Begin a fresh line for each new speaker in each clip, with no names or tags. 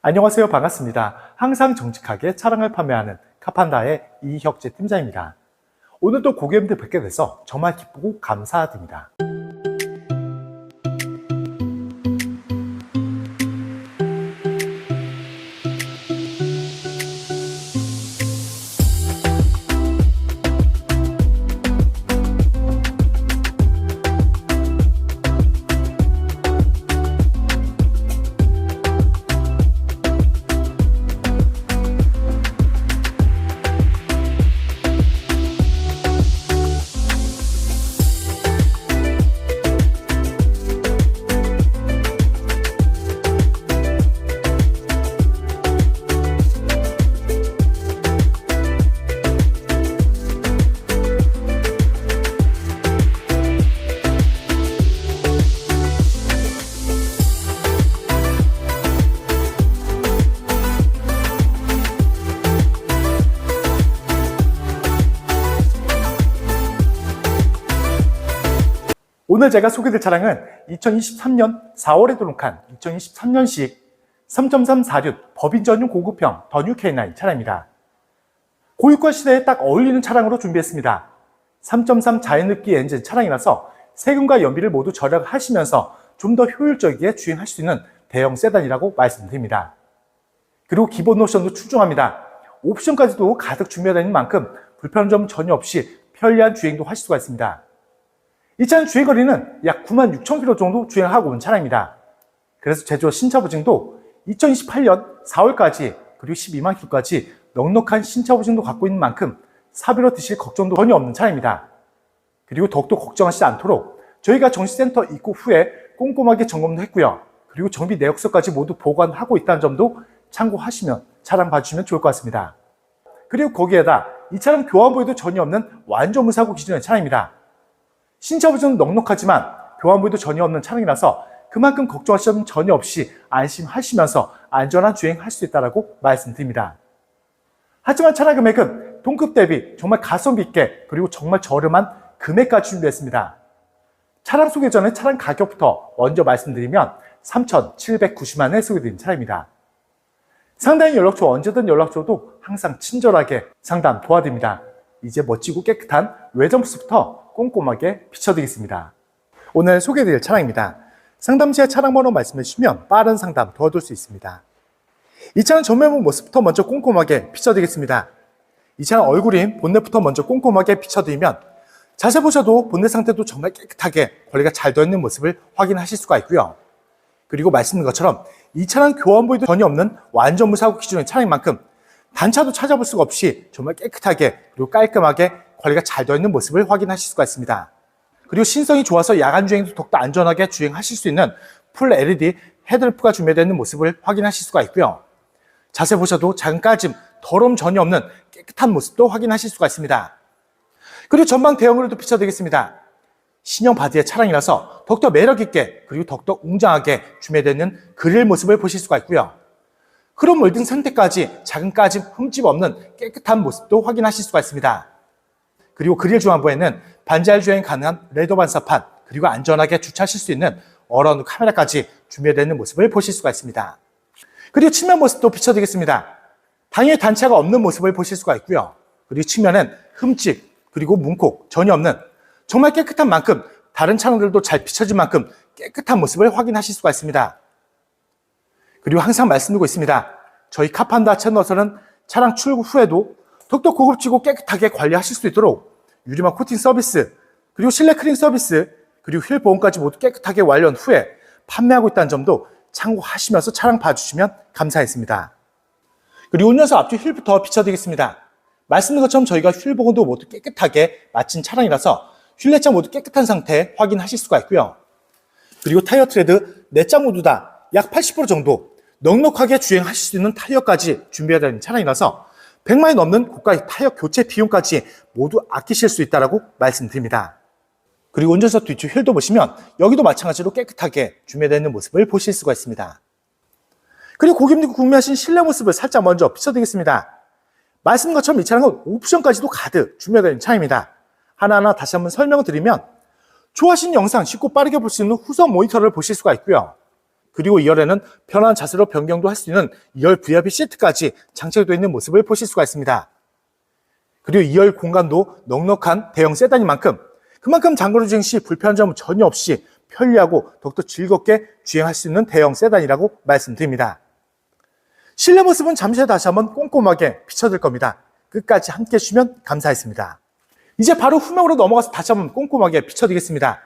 안녕하세요. 반갑습니다. 항상 정직하게 차량을 판매하는 카판다의 이혁재 팀장입니다. 오늘도 고객님들 뵙게 돼서 정말 기쁘고 감사드립니다. 오늘 제가 소개드릴 차량은 2023년 4월에 등록한 2023년식 3.346 법인 전용 고급형 더 뉴 K9 차량입니다. 고유가 시대에 딱 어울리는 차량으로 준비했습니다. 3.3 자연흡기 엔진 차량이라서 세금과 연비를 모두 절약하시면서 좀 더 효율적이게 주행할 수 있는 대형 세단이라고 말씀드립니다. 그리고 기본 옵션도 출중합니다. 옵션까지도 가득 준비되어 있는 만큼 불편한 점 전혀 없이 편리한 주행도 하실 수가 있습니다. 이 차량 주행거리는 약 96,000km 정도 주행하고 온 차량입니다. 그래서 제조 신차 보증도 2028년 4월까지 그리고 12만 km까지 넉넉한 신차 보증도 갖고 있는 만큼 사비로 드실 걱정도 전혀 없는 차량입니다. 그리고 더욱더 걱정하시지 않도록 저희가 정시센터 입고 후에 꼼꼼하게 점검도 했고요. 그리고 정비 내역서까지 모두 보관하고 있다는 점도 참고하시면 차량 봐주시면 좋을 것 같습니다. 그리고 거기에다 이 차량 교환보유도 전혀 없는 완전 무사고 기준의 차량입니다. 신차 보증은 넉넉하지만 교환보유도 전혀 없는 차량이라서 그만큼 걱정하실 점 전혀 없이 안심하시면서 안전한 주행할 수 있다고 말씀드립니다. 하지만 차량 금액은 동급 대비 정말 가성비 있게 그리고 정말 저렴한 금액까지 준비했습니다. 차량 소개 전에 차량 가격부터 먼저 말씀드리면 3,790만 원에 소개드린 차량입니다. 상담 연락처 언제든 연락 줘도 항상 친절하게 상담 도와드립니다. 이제 멋지고 깨끗한 외장 부스부터 꼼꼼하게 비춰드리겠습니다. 오늘 소개해드릴 차량입니다. 상담 시에 차량 번호 말씀해 주시면 빠른 상담 도와줄 수 있습니다. 이 차량 전면부 모습부터 먼저 꼼꼼하게 비춰드리겠습니다. 이 차량 얼굴인 본넷부터 먼저 꼼꼼하게 비춰드리면 자세히 보셔도 본넷 상태도 정말 깨끗하게 관리가 잘 되어 있는 모습을 확인하실 수가 있고요. 그리고 말씀드린 것처럼 이 차량 교환보유도 전혀 없는 완전 무사고 기준의 차량인 만큼 단차도 찾아볼 수가 없이 정말 깨끗하게 그리고 깔끔하게 관리가 잘 되어 있는 모습을 확인하실 수가 있습니다. 그리고 신성이 좋아서 야간 주행도 더욱더 안전하게 주행하실 수 있는 풀 LED 헤드램프가 준비되어 있는 모습을 확인하실 수가 있고요. 자세히 보셔도 작은 까짐, 더러움 전혀 없는 깨끗한 모습도 확인하실 수가 있습니다. 그리고 전방 대형으로도 비춰드리겠습니다. 신형 바디의 차량이라서 더욱더 매력있게 그리고 더욱더 웅장하게 준비되어 있는 그릴 모습을 보실 수가 있고요. 크롬 몰딩 상태까지 작은 까짐, 흠집 없는 깨끗한 모습도 확인하실 수가 있습니다. 그리고 그릴 중앙부에는 반자율 주행 가능한 레더 반사판 그리고 안전하게 주차하실 수 있는 어라운드 카메라까지 준비되어 있는 모습을 보실 수가 있습니다. 그리고 측면 모습도 비춰드리겠습니다. 당연히 단차가 없는 모습을 보실 수가 있고요. 그리고 측면은 흠집 그리고 문콕 전혀 없는 정말 깨끗한 만큼 다른 차량들도 잘 비춰질 만큼 깨끗한 모습을 확인하실 수가 있습니다. 그리고 항상 말씀드리고 있습니다. 저희 카판다 채널에서는 차량 출고 후에도 더욱더 고급지고 깨끗하게 관리하실 수 있도록 유리막 코팅 서비스, 그리고 실내 클린 서비스, 그리고 휠 보험까지 모두 깨끗하게 완료한 후에 판매하고 있다는 점도 참고하시면서 차량 봐주시면 감사하겠습니다. 그리고 운전석 앞뒤 휠부터 비춰드리겠습니다. 말씀드린 것처럼 저희가 휠 보험도 모두 깨끗하게 마친 차량이라서 휠내장 모두 깨끗한 상태 확인하실 수가 있고요. 그리고 타이어 트레드 4장 모두 다 약 80% 정도 넉넉하게 주행하실 수 있는 타이어까지 준비되어 있는 차량이라서 100만이 넘는 고가의 타이어 교체 비용까지 모두 아끼실 수 있다고 말씀드립니다. 그리고 운전석 뒤쪽 휠도 보시면 여기도 마찬가지로 깨끗하게 준비되어 있는 모습을 보실 수가 있습니다. 그리고 고객님들이 궁금해하신 실내 모습을 살짝 먼저 비춰드리겠습니다. 말씀드린 것처럼 이 차량은 옵션까지도 가득 준비되어 있는 차량입니다. 하나하나 다시 한번 설명을 드리면 좋아하시는 영상 쉽고 빠르게 볼 수 있는 후속 모니터를 보실 수가 있고요. 그리고 2열에는 편한 자세로 변경도 할 수 있는 2열 VIP 시트까지 장착되어 있는 모습을 보실 수가 있습니다. 그리고 2열 공간도 넉넉한 대형 세단인 만큼 그만큼 장거리 주행 시 불편한 점은 전혀 없이 편리하고 더욱더 즐겁게 주행할 수 있는 대형 세단이라고 말씀드립니다. 실내 모습은 잠시 후에 다시 한번 꼼꼼하게 비춰드릴 겁니다. 끝까지 함께 해주시면 감사하겠습니다. 이제 바로 후면으로 넘어가서 다시 한번 꼼꼼하게 비춰드리겠습니다.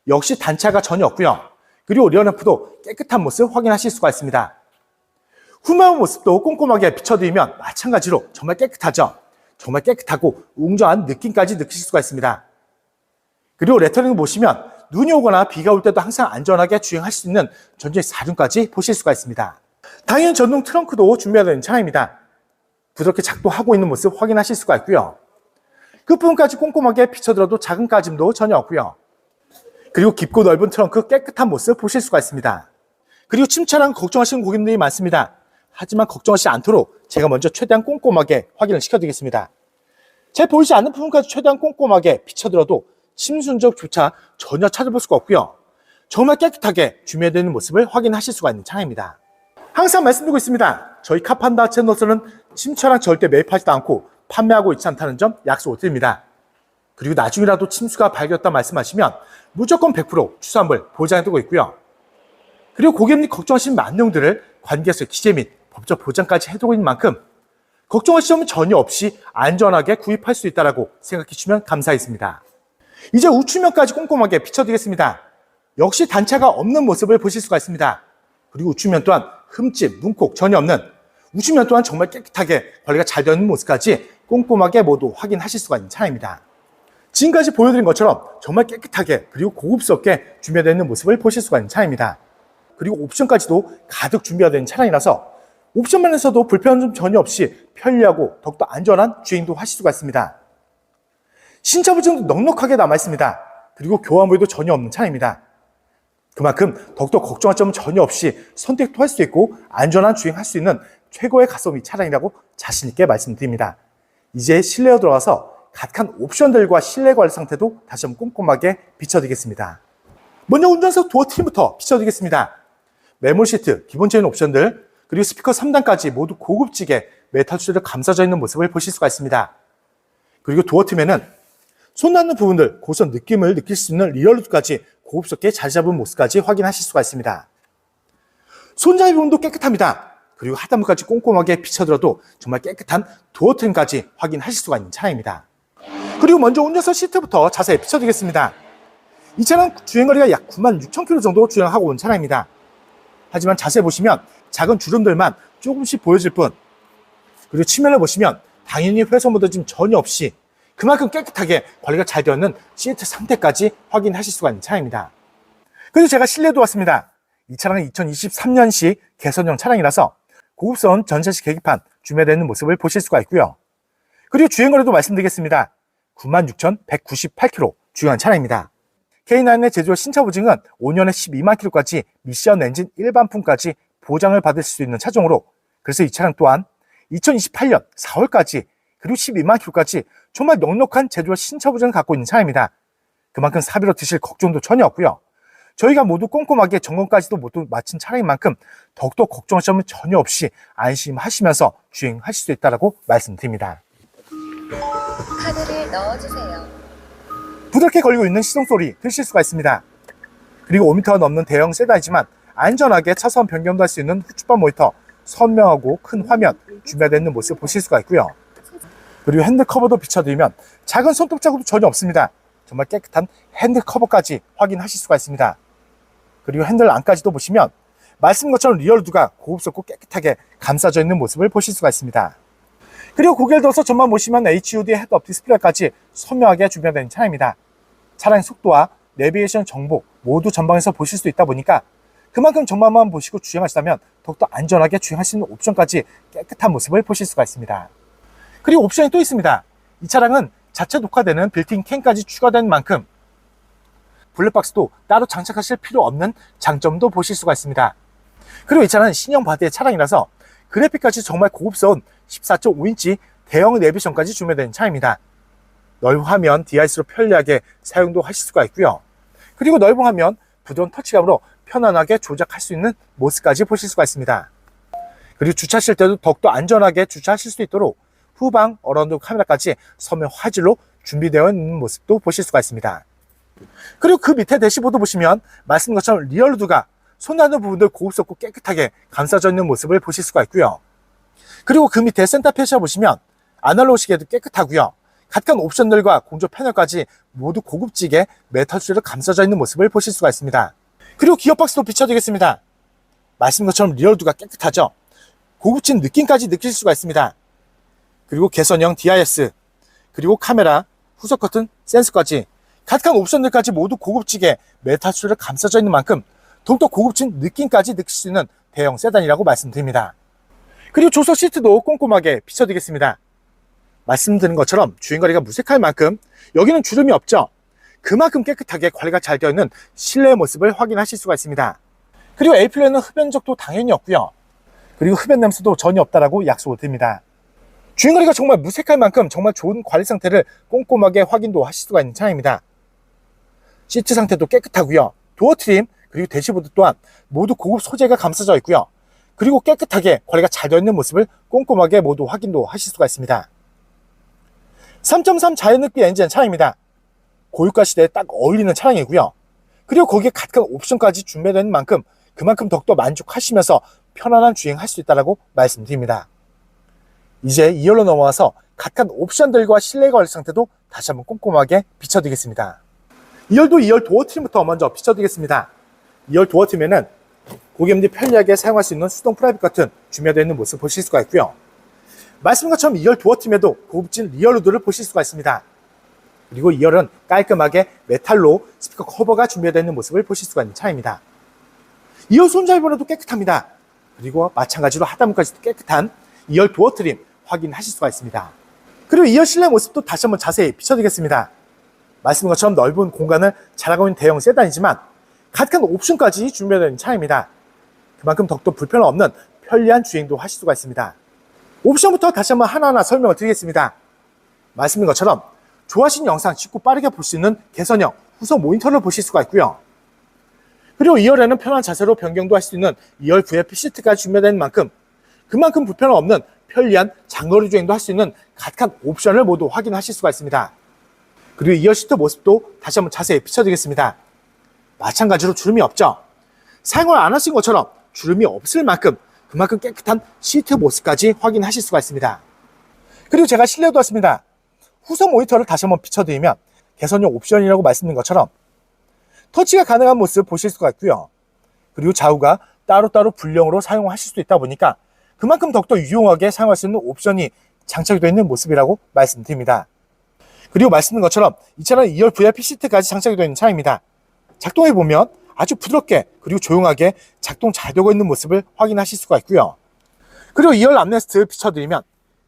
역시 단차가 전혀 없고요. 그리고 리어램프도 깨끗한 모습 확인하실 수가 있습니다. 후면 모습도 꼼꼼하게 비춰드리면 마찬가지로 정말 깨끗하죠. 정말 깨끗하고 웅장한 느낌까지 느끼실 수가 있습니다. 그리고 레터링을 보시면 눈이 오거나 비가 올 때도 항상 안전하게 주행할 수 있는 전동의 사륜까지 보실 수가 있습니다. 당연히 전동 트렁크도 준비되어 있는 차량입니다. 부드럽게 작동하고 있는 모습 확인하실 수가 있고요. 끝부분까지 꼼꼼하게 비춰들어도 작은 까짐도 전혀 없고요. 그리고 깊고 넓은 트렁크 깨끗한 모습 보실 수가 있습니다. 그리고 침차량 걱정하시는 고객님들이 많습니다. 하지만 걱정하시지 않도록 제가 먼저 최대한 꼼꼼하게 확인을 시켜드리겠습니다. 잘 보이지 않는 부분까지 최대한 꼼꼼하게 비춰들어도 침순적조차 전혀 찾아볼 수가 없고요. 정말 깨끗하게 준비되어 있는 모습을 확인하실 수가 있는 차량입니다. 항상 말씀드리고 있습니다. 저희 카판다 채널에서는 침차량 절대 매입하지도 않고 판매하고 있지 않다는 점 약속을 드립니다. 그리고 나중이라도 침수가 발견됐다 말씀하시면 무조건 100% 추수환불 보장해두고 있고요. 그리고 고객님이 걱정하시는 많은 내용들을 관계에서 기재 및 법적 보장까지 해두고 있는 만큼 걱정하실 점은 전혀 없이 안전하게 구입할 수 있다고 생각해 주시면 감사하겠습니다. 이제 우측면까지 꼼꼼하게 비춰드리겠습니다. 역시 단차가 없는 모습을 보실 수가 있습니다. 그리고 우측면 또한 흠집, 문콕 전혀 없는 우측면 또한 정말 깨끗하게 관리가 잘 되어 있는 모습까지 꼼꼼하게 모두 확인하실 수가 있는 차량입니다. 지금까지 보여드린 것처럼 정말 깨끗하게 그리고 고급스럽게 준비되어 있는 모습을 보실 수가 있는 차량입니다. 그리고 옵션까지도 가득 준비되어 있는 차량이라서 옵션면에서도 불편한 점 전혀 없이 편리하고 더욱더 안전한 주행도 하실 수가 있습니다. 신차 보증도 넉넉하게 남아있습니다. 그리고 교환 부위도 전혀 없는 차량입니다. 그만큼 더욱더 걱정할 점은 전혀 없이 선택도 할 수 있고 안전한 주행할 수 있는 최고의 가성비 차량이라고 자신있게 말씀드립니다. 이제 실내로 들어가서 각한 옵션들과 실내 관리 상태도 다시 한번 꼼꼼하게 비춰드리겠습니다. 먼저 운전석 도어 트림부터 비춰드리겠습니다. 메모리 시트, 기본적인 옵션들, 그리고 스피커 3단까지 모두 고급지게 메탈 추리로 감싸져 있는 모습을 보실 수가 있습니다. 그리고 도어 트림에는 손 닿는 부분들, 고선 느낌을 느낄 수 있는 리얼루드까지 고급스럽게 자리 잡은 모습까지 확인하실 수가 있습니다. 손잡이 부분도 깨끗합니다. 그리고 하단부까지 꼼꼼하게 비춰들어도 정말 깨끗한 도어 트림까지 확인하실 수가 있는 차량입니다. 그리고 먼저 운전석 시트부터 자세히 비춰드리겠습니다. 이 차량 주행거리가 약 96,000km 정도 주행하고 온 차량입니다. 하지만 자세히 보시면 작은 주름들만 조금씩 보여질 뿐, 그리고 측면을 보시면 당연히 훼손 묻어짐 전혀 없이 그만큼 깨끗하게 관리가 잘 되어 있는 시트 상태까지 확인하실 수가 있는 차량입니다. 그리고 제가 실내도 왔습니다. 이 차량은 2023년식 개선형 차량이라서 고급스러운 전차식 계기판 준비되어 있는 모습을 보실 수가 있고요. 그리고 주행거리도 말씀드리겠습니다. 96,198km 주행한 차량입니다. K9의 제조와 신차 보증은 5년에 12만 km까지 미션 엔진 일반품까지 보장을 받을 수 있는 차종으로, 그래서 이 차량 또한 2028년 4월까지 그리고 12만 km까지 정말 넉넉한 제조와 신차 보증을 갖고 있는 차량입니다. 그만큼 사비로 드실 걱정도 전혀 없고요. 저희가 모두 꼼꼼하게 점검까지도 모두 마친 차량인 만큼 더욱더 걱정하실 점은 전혀 없이 안심하시면서 주행하실 수 있다고 말씀드립니다.
카드를 넣어주세요.
부드럽게 걸리고 있는 시동소리 들으실 수가 있습니다. 그리고 5m가 넘는 대형 세단이지만 안전하게 차선 변경도 할 수 있는 후측방 모니터, 선명하고 큰 화면 준비되어 있는 모습을 보실 수가 있고요. 그리고 핸들 커버도 비춰드리면 작은 손톱 자국도 전혀 없습니다. 정말 깨끗한 핸들 커버까지 확인하실 수가 있습니다. 그리고 핸들 안까지도 보시면 말씀인 것처럼 리얼루드가 고급스럽고 깨끗하게 감싸져 있는 모습을 보실 수가 있습니다. 그리고 고개를 들어서 전만 보시면 HUD 헤드업 디스플레이까지 선명하게 준비된 차량입니다. 차량의 속도와 내비게이션 정보 모두 전방에서 보실 수 있다 보니까 그만큼 전망만 보시고 주행하시다면 더욱더 안전하게 주행할 수 있는 옵션까지 깨끗한 모습을 보실 수가 있습니다. 그리고 옵션이 또 있습니다. 이 차량은 자체 녹화되는 빌트인 캠까지 추가된 만큼 블랙박스도 따로 장착하실 필요 없는 장점도 보실 수가 있습니다. 그리고 이 차량은 신형 바디의 차량이라서 그래픽까지 정말 고급스러운 14.5인치 대형 내비션까지 준비된 차량입니다. 넓은 화면 디바이스로 편리하게 사용도 하실 수가 있고요. 그리고 넓은 화면 부드러운 터치감으로 편안하게 조작할 수 있는 모습까지 보실 수가 있습니다. 그리고 주차하실 때도 더욱더 안전하게 주차하실 수 있도록 후방 어라운드 카메라까지 서면 화질로 준비되어 있는 모습도 보실 수가 있습니다. 그리고 그 밑에 대시보드 보시면 말씀드린 것처럼 리얼루드가 손닿는 부분들 고급스럽고 깨끗하게 감싸져 있는 모습을 보실 수가 있고요. 그리고 그 밑에 센터 페시아 보시면 아날로그 시계도 깨끗하고요. 각각 옵션들과 공조 패널까지 모두 고급지게 메탈 줄로 감싸져 있는 모습을 보실 수가 있습니다. 그리고 기어박스도 비춰드리겠습니다. 말씀드린 것처럼 리얼루드가 깨끗하죠. 고급진 느낌까지 느낄 수가 있습니다. 그리고 개선형 DIS, 그리고 카메라, 후속 커튼, 센서까지 각각 옵션들까지 모두 고급지게 메탈 줄로 감싸져 있는 만큼 더욱더 고급진 느낌까지 느낄 수 있는 대형 세단이라고 말씀드립니다. 그리고 조석 시트도 꼼꼼하게 비춰드리겠습니다. 말씀드린 것처럼 주행거리가 무색할 만큼 여기는 주름이 없죠. 그만큼 깨끗하게 관리가 잘 되어 있는 실내의 모습을 확인하실 수가 있습니다. 그리고 A필러에는 흡연 적도 당연히 없고요. 그리고 흡연 냄새도 전혀 없다라고 약속을 드립니다. 주행거리가 정말 무색할 만큼 정말 좋은 관리 상태를 꼼꼼하게 확인도 하실 수가 있는 차량입니다. 시트 상태도 깨끗하고요. 도어 트림 그리고 대시보드 또한 모두 고급 소재가 감싸져 있고요. 그리고 깨끗하게 관리가 잘 되어 있는 모습을 꼼꼼하게 모두 확인도 하실 수가 있습니다. 3.3 자연흡기 엔진 차량입니다. 고유가 시대에 딱 어울리는 차량이고요. 그리고 거기에 각각 옵션까지 준비되는 만큼 그만큼 더욱더 만족하시면서 편안한 주행할 수 있다고 말씀드립니다. 이제 2열로 넘어와서 각각 옵션들과 실내 관리 상태도 다시 한번 꼼꼼하게 비춰드리겠습니다. 2열도 2열 도어 트림부터 먼저 비춰드리겠습니다. 2열 도어 트림에는 고객님들이 편리하게 사용할 수 있는 수동 프라이빗 커튼 준비되어 있는 모습 보실 수가 있고요. 말씀드린 것처럼 2열 도어 트림에도 고급진 리얼루드를 보실 수가 있습니다. 그리고 2열은 깔끔하게 메탈로 스피커 커버가 준비되어 있는 모습을 보실 수가 있는 차입니다. 2열 손잡이번호도 깨끗합니다. 그리고 마찬가지로 하단문까지도 깨끗한 2열 도어 트림 확인하실 수가 있습니다. 그리고 2열 실내 모습도 다시 한번 자세히 비춰드리겠습니다. 말씀드린 것처럼 넓은 공간을 자랑하고 있는 대형 세단이지만 각각 옵션까지 준비되어 있는 차입니다. 그만큼 더욱더 불편 없는 편리한 주행도 하실 수가 있습니다. 옵션부터 다시 한번 하나하나 설명을 드리겠습니다. 말씀드린 것처럼 좋아하시는 영상 쉽고 빠르게 볼 수 있는 개선형 후속 모니터를 보실 수가 있고요. 그리고 2열에는 편한 자세로 변경도 할 수 있는 2열 VIP 시트까지 준비된 만큼 그만큼 불편 없는 편리한 장거리 주행도 할 수 있는 각각 옵션을 모두 확인하실 수가 있습니다. 그리고 2열 시트 모습도 다시 한번 자세히 비춰드리겠습니다. 마찬가지로 주름이 없죠. 사용을 안 하신 것처럼 주름이 없을 만큼 그만큼 깨끗한 시트 모습까지 확인하실 수가 있습니다. 그리고 제가 실내도 왔습니다. 후속 모니터를 다시 한번 비춰드리면 개선용 옵션이라고 말씀드린 것처럼 터치가 가능한 모습 보실 수가 있고요. 그리고 좌우가 따로따로 분량으로 사용하실 수 있다 보니까 그만큼 더욱더 유용하게 사용할 수 있는 옵션이 장착이 되어 있는 모습이라고 말씀드립니다. 그리고 말씀드린 것처럼 이 차량은 2열 VIP 시트까지 장착이 되어 있는 차량입니다. 작동해보면 아주 부드럽게 그리고 조용하게 작동 잘 되고 있는 모습을 확인하실 수가 있고요. 그리고 2열 암레스트 비춰드리면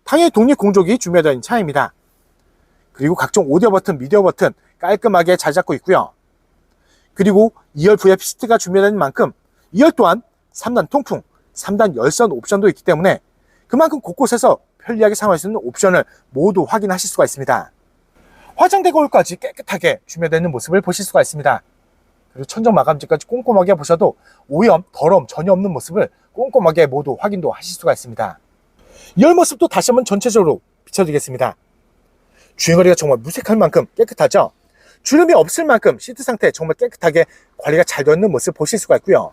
당연히 독립 공조기 준비되어 있는 차량입니다. 그리고 각종 오디오 버튼, 미디어 버튼 깔끔하게 잘 잡고 있고요. 그리고 2열 VIP 시트가 준비되는 만큼 2열 또한 3단 통풍, 3단 열선 옵션도 있기 때문에 그만큼 곳곳에서 편리하게 사용할 수 있는 옵션을 모두 확인하실 수가 있습니다. 화장대 거울까지 깨끗하게 준비되는 모습을 보실 수가 있습니다. 그리고 천정 마감재까지 꼼꼼하게 보셔도 오염, 더러움 전혀 없는 모습을 꼼꼼하게 모두 확인도 하실 수가 있습니다. 2열 모습도 다시 한번 전체적으로 비춰드리겠습니다. 주행거리가 정말 무색할 만큼 깨끗하죠? 주름이 없을 만큼 시트 상태 정말 깨끗하게 관리가 잘 되어 있는 모습 보실 수가 있고요.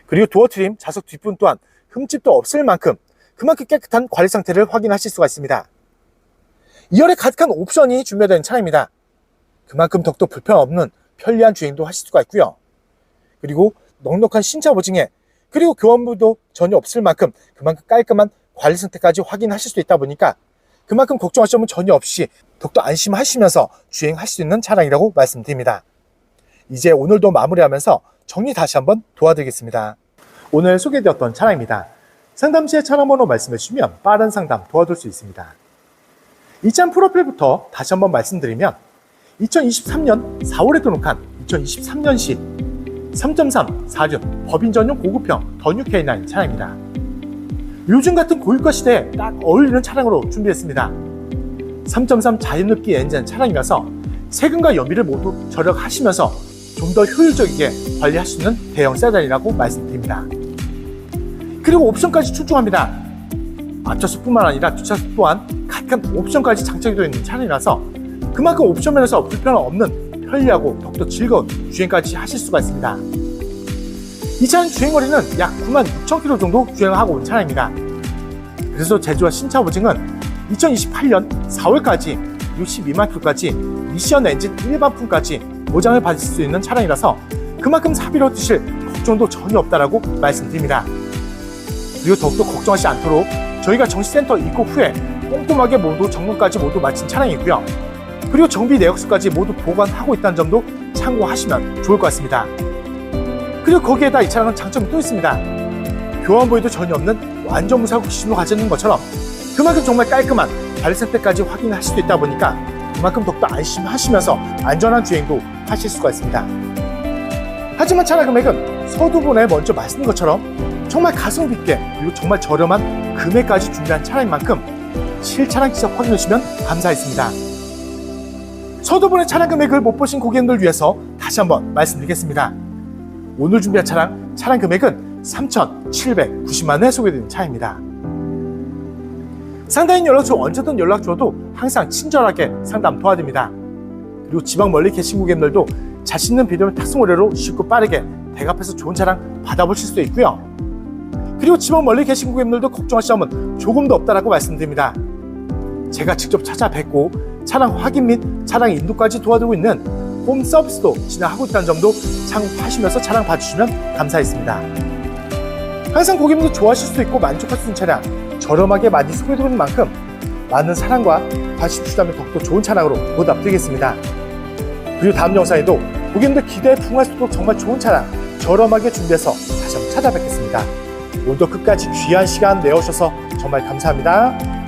그리고 도어 트림, 좌석 뒷부분 또한 흠집도 없을 만큼 그만큼 깨끗한 관리 상태를 확인하실 수가 있습니다. 2열에 가득한 옵션이 준비되어 있는 차량입니다. 그만큼 더욱더 불편 없는 편리한 주행도 하실 수가 있고요. 그리고 넉넉한 신차 보증에 그리고 교환부도 전혀 없을 만큼 그만큼 깔끔한 관리 상태까지 확인하실 수 있다 보니까 그만큼 걱정하실 점은 전혀 없이 더욱더 안심하시면서 주행할 수 있는 차량이라고 말씀드립니다. 이제 오늘도 마무리하면서 정리 다시 한번 도와드리겠습니다. 오늘 소개되었던 차량입니다. 상담 시에 차량 번호 말씀해 주시면 빠른 상담 도와줄 수 있습니다. 이 차량 프로필부터 다시 한번 말씀드리면 2023년 4월에 등록한 2023년식 3.3 4륜 법인 전용 고급형 더 뉴 K9 차량입니다. 요즘 같은 고유가 시대에 딱 어울리는 차량으로 준비했습니다. 3.3 자연흡기 엔진 차량이라서 세금과 연비를 모두 절약하시면서 좀 더 효율적이게 관리할 수 있는 대형 세단이라고 말씀드립니다. 그리고 옵션까지 출중합니다. 앞좌석뿐만 아니라 뒷좌석 또한 각각 옵션까지 장착이 되어 있는 차량이라서 그만큼 옵션 면에서 불편 없는 편리하고 더욱더 즐거운 주행까지 하실 수가 있습니다. 이 차량 주행거리는 약 96,000km 정도 주행하고 온 차량입니다. 그래서 제주와 신차 보증은 2028년 4월까지 62만 km까지 미션 엔진 일반품까지 보장을 받을 수 있는 차량이라서 그만큼 사비로 드실 걱정도 전혀 없다라고 말씀드립니다. 그리고 더욱더 걱정하지 않도록 저희가 정시센터 입고 후에 꼼꼼하게 모두 점검까지 모두 마친 차량이고요. 그리고 정비 내역서까지 모두 보관하고 있다는 점도 참고하시면 좋을 것 같습니다. 그리고 거기에다 이 차량은 장점이 또 있습니다. 교환 보유도 전혀 없는 완전 무사고 기준으로 가지는 것처럼 그만큼 정말 깔끔한 관리 상태까지 확인할 수도 있다 보니까 그만큼 더욱더 안심하시면서 안전한 주행도 하실 수가 있습니다. 하지만 차량 금액은 서두분에 먼저 말씀드린 것처럼 정말 가성비 있게 그리고 정말 저렴한 금액까지 준비한 차량인 만큼 실차량 직접 확인해 주시면 감사하겠습니다. 서두분의 차량 금액을 못 보신 고객님들 위해서 다시 한번 말씀드리겠습니다. 오늘 준비한 차량 금액은 3,790만 원에 소개되는 차입니다. 상담인 연락처 언제든 연락 주어도 항상 친절하게 상담 도와드립니다. 그리고 지방 멀리 계신 고객님들도 자신 있는 비대면 탁송 의뢰로 쉽고 빠르게 댁 앞에서 좋은 차량 받아보실 수도 있고요. 그리고 지방 멀리 계신 고객님들도 걱정하실 점은 조금도 없다라고 말씀드립니다. 제가 직접 찾아뵙고 차량 확인 및 차량 인도까지 도와드리고 있는 홈 서비스도 진행하고 있다는 점도 참고하시면서 차량 봐주시면 감사하겠습니다. 항상 고객님도 좋아하실 수 있고 만족할 수 있는 차량 저렴하게 많이 소개해드리는 만큼 많은 사랑과 관심 주시다면 더욱더 좋은 차량으로 보답드리겠습니다. 그리고 다음 영상에도 고객님들 기대에 부응할 수 있도록 정말 좋은 차량 저렴하게 준비해서 다시 한번 찾아뵙겠습니다. 오늘도 끝까지 귀한 시간 내어주셔서 정말 감사합니다.